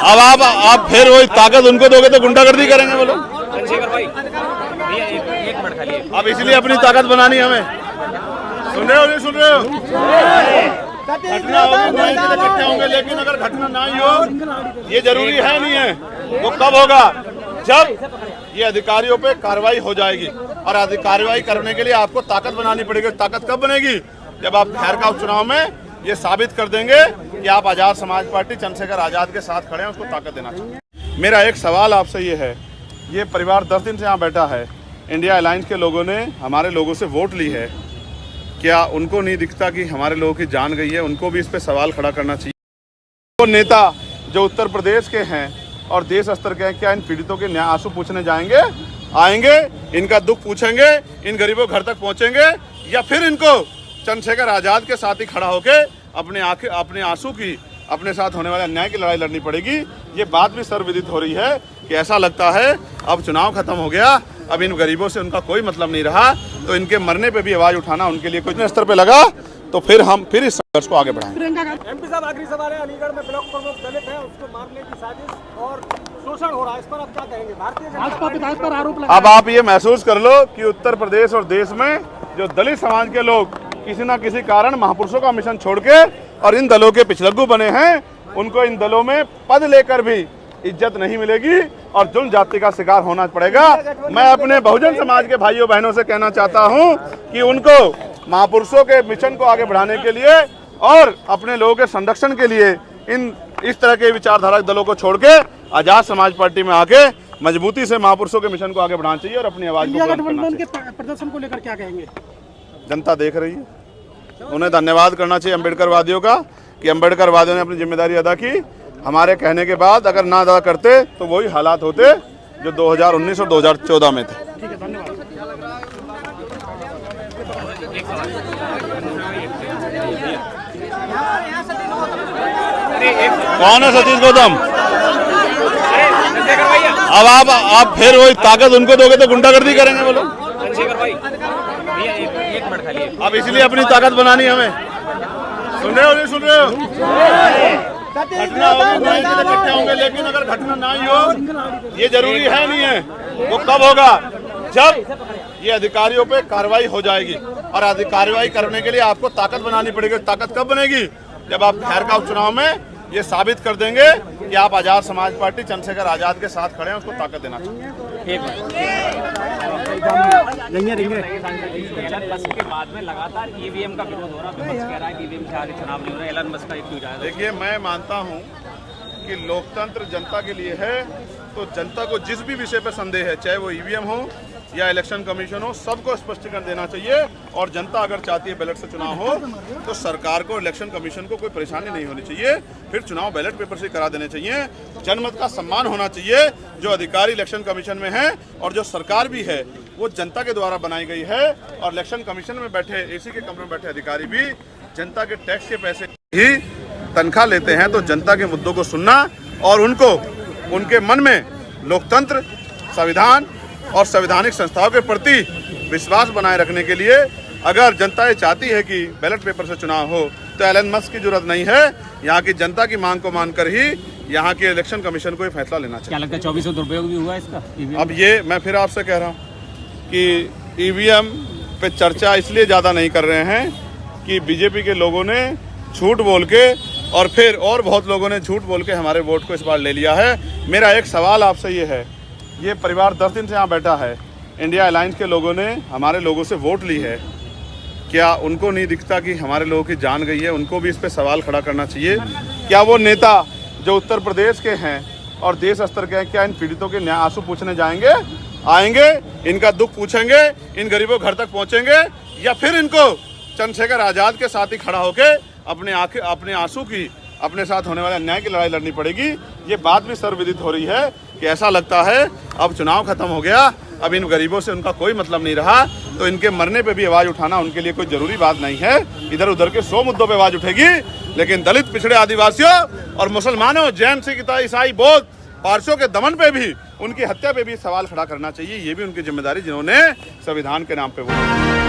अब आप फिर वही ताकत उनको दोगे तो गुंडागर्दी करेंगे वो लोग। चंद्रशेखर भाई एक मिनट खाली। अब इसलिए अपनी ताकत बनानी हमें। सुन रहे हो नहीं सुन रहे हो? घटना होगी तो इकट्ठे होंगे, लेकिन अगर घटना ना ही हो, ये जरूरी है नहीं है, वो कब होगा? जब ये अधिकारियों पे कार्रवाई हो जाएगी। और कार्रवाई करने के लिए आपको ताकत बनानी पड़ेगी। ताकत कब बनेगी? जब आप खैर का उपचुनाव में ये साबित कर देंगे कि आप आजाद समाज पार्टी चंद्रशेखर आजाद के साथ खड़े हैं, उसको ताकत देना चाहिए। मेरा एक सवाल आपसे ये है, ये परिवार 10 दिन से यहाँ बैठा है, इंडिया अलायंस के लोगों ने हमारे लोगों से वोट ली है, क्या उनको नहीं दिखता कि हमारे लोगों की जान गई है? उनको भी इस पे सवाल खड़ा करना चाहिए। वो नेता जो उत्तर प्रदेश के हैं और देश स्तर के हैं, क्या इन पीड़ितों के न्याय आंसू पूछने जाएंगे? आएंगे, इनका दुख पूछेंगे, इन गरीबों घर तक पहुंचेंगे, या फिर इनको चंद्रशेखर आजाद के साथ ही खड़ा होके अपने आंसू की, अपने साथ होने वाले अन्याय की लड़ाई लड़नी पड़ेगी? ये बात भी सर्वविदित हो रही है कि ऐसा लगता है अब चुनाव खत्म हो गया, अब इन गरीबों से उनका कोई मतलब नहीं रहा, तो इनके मरने पे भी आवाज उठाना उनके लिए कुछ स्तर पे लगा, तो फिर इस संघर्ष को आगे बढ़ाएंगे। एमपी साहब, आखिरी सवाल है, अलीगढ़ में ब्लॉक प्रमुख दलित है, उसको मारने की साजिश और शोषण हो रहा है, इस पर आप क्या कहेंगे? भारतीय जनता पार्टी पर आरोप लगा। अब आप ये महसूस कर लो कि उत्तर प्रदेश और देश में जो दलित समाज के लोग किसी न किसी कारण महापुरुषों का मिशन छोड़ के और इन दलों के पिछलग्गू बने हैं, उनको इन दलों में पद लेकर भी इज्जत नहीं मिलेगी और जुल्म जाति का शिकार होना पड़ेगा। मैं अपने बहुजन समाज के भाइयों बहनों से कहना चाहता हूं कि उनको महापुरुषों के मिशन को आगे बढ़ाने के लिए और अपने लोगों के संरक्षण के लिए इस तरह के विचारधारा दलों को छोड़ के आजाद समाज पार्टी में आके मजबूती से महापुरुषों के मिशन को आगे बढ़ाना चाहिए और अपनी आवाज को गठबंधन के प्रदर्शन को लेकर क्या कहेंगे? जनता देख रही है, उन्हें धन्यवाद करना चाहिए अम्बेडकर वादियों का कि अम्बेडकर वादियों ने अपनी जिम्मेदारी अदा की। हमारे कहने के बाद अगर ना अदा करते तो वही हालात होते जो 2019 और 2014 में थे। ठीक है, धन्यवाद। कौन है सतीश गौतम? अब आप फिर वही ताकत उनको दोगे तो गुंडागर्दी करेंगे वो लोग। चंद्रशेखर भाई एक मिनट खाली। अब इसलिए अपनी ताकत बनानी हमें। सुन रहे हो नहीं सुन रहे हो? घटना होगी तो इकट्ठे होंगे, लेकिन अगर घटना ना ही हो, ये जरूरी है नहीं है, वो कब होगा? जब ये अधिकारियों पे कार्रवाई हो जाएगी। और कार्रवाई करने के लिए आपको ताकत बनानी पड़ेगी। ताकत कब बनेगी? जब आप खैर का उपचुनाव में ये साबित कर देंगे कि आप आजाद समाज पार्टी चंद्रशेखर आजाद के साथ खड़े हैं, उसको ताकत देना चाहिए। एलन मस्क के बाद में लगातार ईवीएम का विरोध हो रहा है, विपक्ष कह रहा है ईवीएम से आगे चुनाव नहीं हो रहा। एलन मस्क का एक ट्वीट आया। देखिए, मैं मानता हूं कि लोकतंत्र जनता के लिए है, तो जनता को जिस भी विषय पर संदेह है, चाहे वो ईवीएम हो या इलेक्शन कमीशन हो, सबको स्पष्टीकरण देना चाहिए। और जनता अगर चाहती है बैलेट से चुनाव हो, तो सरकार को, इलेक्शन कमीशन को कोई परेशानी नहीं होनी चाहिए, फिर चुनाव बैलेट पेपर से करा देने चाहिए। जनमत का सम्मान होना चाहिए। जो अधिकारी इलेक्शन कमीशन में है और जो सरकार भी है, वो जनता के द्वारा बनाई गई है। और इलेक्शन कमीशन में बैठे, एसी के कमरे में बैठे अधिकारी भी जनता के टैक्स के पैसे ही तनख्वाह लेते हैं। तो जनता के मुद्दों को सुनना और उनको उनके मन में लोकतंत्र, संविधान और संवैधानिक संस्थाओं के प्रति विश्वास बनाए रखने के लिए अगर जनता ये चाहती है कि बैलेट पेपर से चुनाव हो, तो एलन मस्क की जरूरत नहीं है। यहाँ की जनता की मांग को मानकर ही यहाँ के इलेक्शन कमीशन को ये फैसला लेना चाहिए। क्या लगता है 2400 दुरुपयोग भी हुआ इसका? अब ये मैं फिर आपसे कह रहा हूँ कि ईवीएम पे चर्चा इसलिए ज़्यादा नहीं कर रहे हैं कि बीजेपी के लोगों ने झूठ बोल के और फिर और बहुत लोगों ने झूठ बोल के हमारे वोट को इस बार ले लिया है। मेरा एक सवाल आपसे ये है, ये परिवार 10 दिन से यहाँ बैठा है, इंडिया अलायंस के लोगों ने हमारे लोगों से वोट ली है, क्या उनको नहीं दिखता कि हमारे लोगों की जान गई है? उनको भी इस पे सवाल खड़ा करना चाहिए। क्या वो नेता जो उत्तर प्रदेश के हैं और देश स्तर के हैं, क्या इन पीड़ितों के न्याय आंसू पूछने जाएंगे? आएंगे, इनका दुख पूछेंगे, इन गरीबों घर तक पहुंचेंगे, या फिर इनको चंद्रशेखर आजाद के साथ ही खड़ा होके अपने आंसू की, अपने साथ होने वाले अन्याय की लड़ाई लड़नी पड़ेगी? ये बात भी सर्वविदित हो रही है कि ऐसा लगता है अब चुनाव खत्म हो गया, अब इन गरीबों से उनका कोई मतलब नहीं रहा, तो इनके मरने पे भी आवाज उठाना उनके लिए कोई जरूरी बात नहीं है। इधर उधर के 100 मुद्दों पे आवाज उठेगी, लेकिन दलित, पिछड़े, आदिवासियों और मुसलमानों, जैन, सिख, ईसाई, बौद्ध, पारसियों के दमन पे भी, उनकी हत्या पे भी सवाल खड़ा करना चाहिए। ये भी उनकी जिम्मेदारी जिन्होंने संविधान के नाम पे वोट